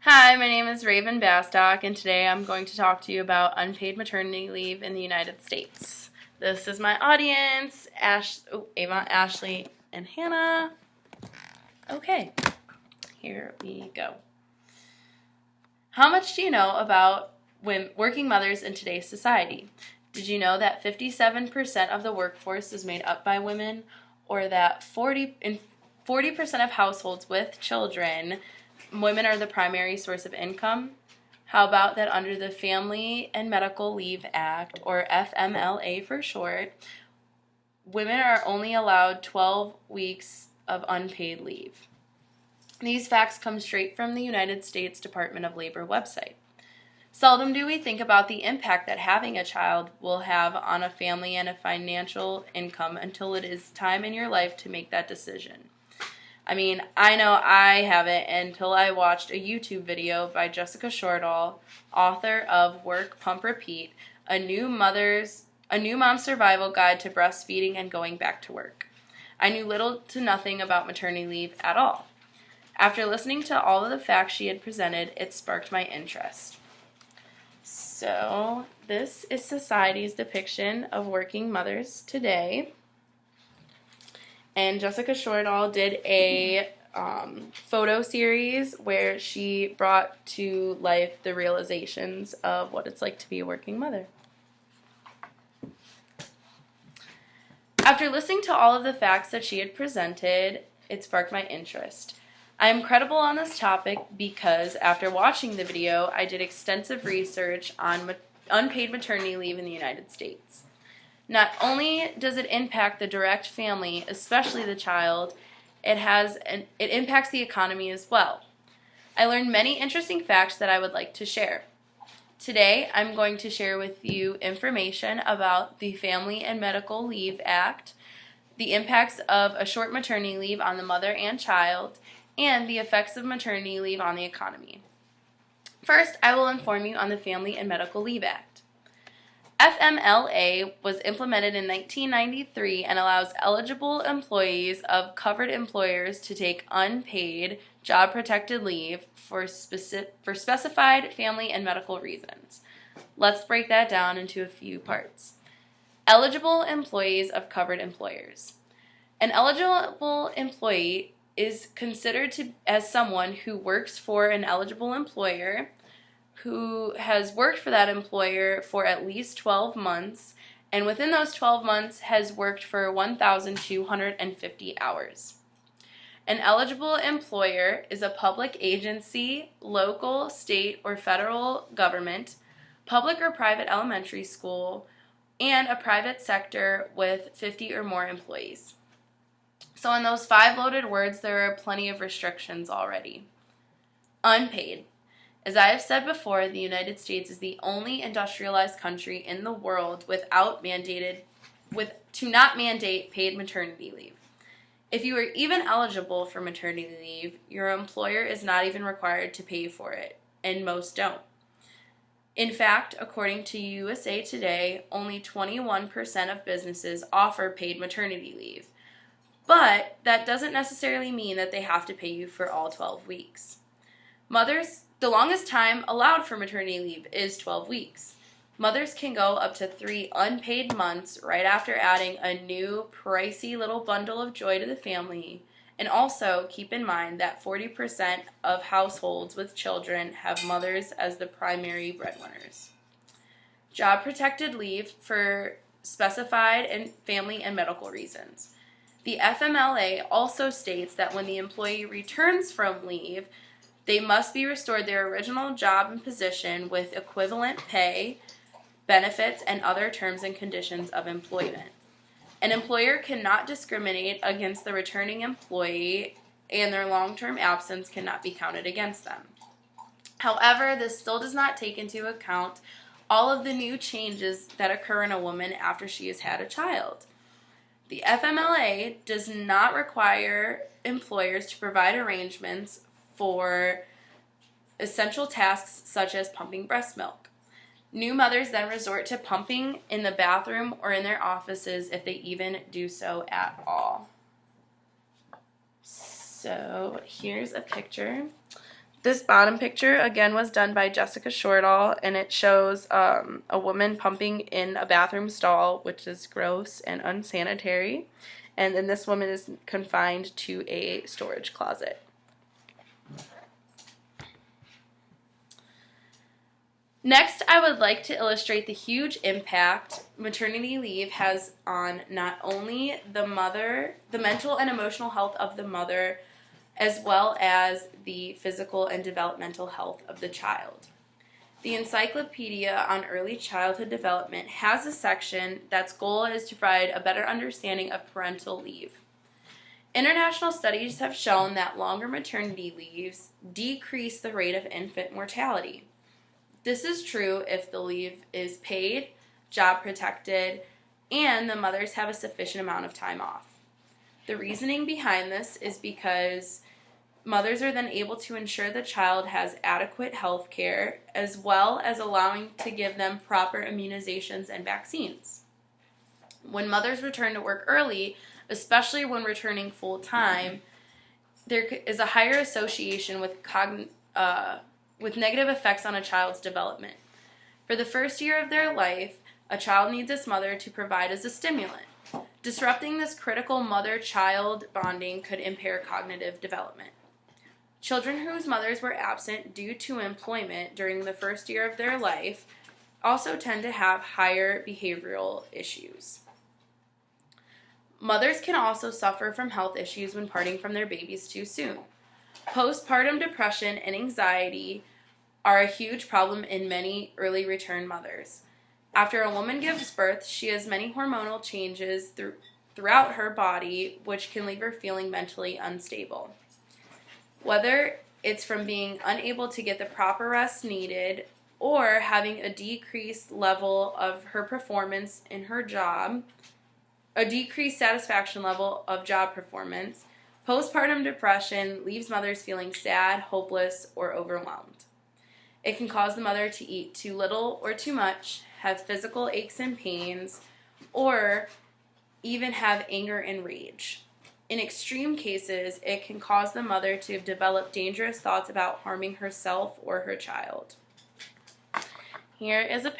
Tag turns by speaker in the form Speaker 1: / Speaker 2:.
Speaker 1: Hi, my name is Raven Bastock, and today I'm going to talk to you about unpaid maternity leave in the United States. This is my audience, Ava, Ashley, and Hannah. Okay, here we go. How much do you know about working mothers in today's society? Did you know that 57% of the workforce is made up by women, or that 40% of households with children, women are the primary source of income? How about that under the Family and Medical Leave Act, or FMLA for short, women are only allowed 12 weeks of unpaid leave? These facts come straight from the United States Department of Labor website. Seldom do we think about the impact that having a child will have on a family and a financial income until it is time in your life to make that decision. I know I haven't until I watched a YouTube video by Jessica Shortall, author of Work, Pump, Repeat, a new mom's survival guide to breastfeeding and going back to work. I knew little to nothing about maternity leave at all. After listening to all of the facts she had presented, it sparked my interest. So, this is society's depiction of working mothers today. And Jessica Shortall did a photo series where she brought to life the realizations of what it's like to be a working mother. After listening to all of the facts that she had presented, it sparked my interest. I am credible on this topic because after watching the video, I did extensive research on unpaid maternity leave in the United States. Not only does it impact the direct family, especially the child, it impacts the economy as well. I learned many interesting facts that I would like to share. Today, I'm going to share with you information about the Family and Medical Leave Act, the impacts of a short maternity leave on the mother and child, and the effects of maternity leave on the economy. First, I will inform you on the Family and Medical Leave Act. FMLA was implemented in 1993 and allows eligible employees of covered employers to take unpaid, job-protected leave for specified family and medical reasons. Let's break that down into a few parts. Eligible employees of covered employers. An eligible employee is considered as someone who works for an eligible employer, who has worked for that employer for at least 12 months, and within those 12 months has worked for 1,250 hours. An eligible employer is a public agency, local, state, or federal government, public or private elementary school, and a private sector with 50 or more employees. So in those 5 loaded words, there are plenty of restrictions already. Unpaid. As I have said before, the United States is the only industrialized country in the world to not mandate paid maternity leave. If you are even eligible for maternity leave, your employer is not even required to pay for it, and most don't. In fact, according to USA Today, only 21% of businesses offer paid maternity leave. But that doesn't necessarily mean that they have to pay you for all 12 weeks. The longest time allowed for maternity leave is 12 weeks. Mothers can go up to 3 unpaid months right after adding a new pricey little bundle of joy to the family. And also keep in mind that 40% of households with children have mothers as the primary breadwinners. Job protected leave for specified and family and medical reasons. The FMLA also states that when the employee returns from leave, they must be restored their original job and position with equivalent pay, benefits, and other terms and conditions of employment. An employer cannot discriminate against the returning employee, and their long-term absence cannot be counted against them. However, this still does not take into account all of the new changes that occur in a woman after she has had a child. The FMLA does not require employers to provide arrangements for essential tasks such as pumping breast milk. New mothers then resort to pumping in the bathroom or in their offices if they even do so at all. So here's a picture This bottom picture, again, was done by Jessica Shortall, and it shows a woman pumping in a bathroom stall, which is gross and unsanitary. And then this woman is confined to a storage closet. Next, I would like to illustrate the huge impact maternity leave has on not only the mental and emotional health of the mother, as well as the physical and developmental health of the child. The Encyclopedia on Early Childhood Development has a section that's goal is to provide a better understanding of parental leave. International studies have shown that longer maternity leaves decrease the rate of infant mortality. This is true if the leave is paid, job protected, and the mothers have a sufficient amount of time off. The reasoning behind this is because mothers are then able to ensure the child has adequate health care, as well as allowing to give them proper immunizations and vaccines. When mothers return to work early, especially when returning full-time, there is a higher association with negative effects on a child's development. For the first year of their life, a child needs its mother to provide as a stimulant. Disrupting this critical mother-child bonding could impair cognitive development. Children whose mothers were absent due to employment during the first year of their life also tend to have higher behavioral issues. Mothers can also suffer from health issues when parting from their babies too soon. Postpartum depression and anxiety are a huge problem in many early return mothers. After a woman gives birth, she has many hormonal changes throughout her body, which can leave her feeling mentally unstable. Whether it's from being unable to get the proper rest needed or having a decreased level of her performance in her job, a decreased satisfaction level of job performance, postpartum depression leaves mothers feeling sad, hopeless, or overwhelmed. It can cause the mother to eat too little or too much, have physical aches and pains, or even have anger and rage. In extreme cases, it can cause the mother to develop dangerous thoughts about harming herself or her child. Here is a picture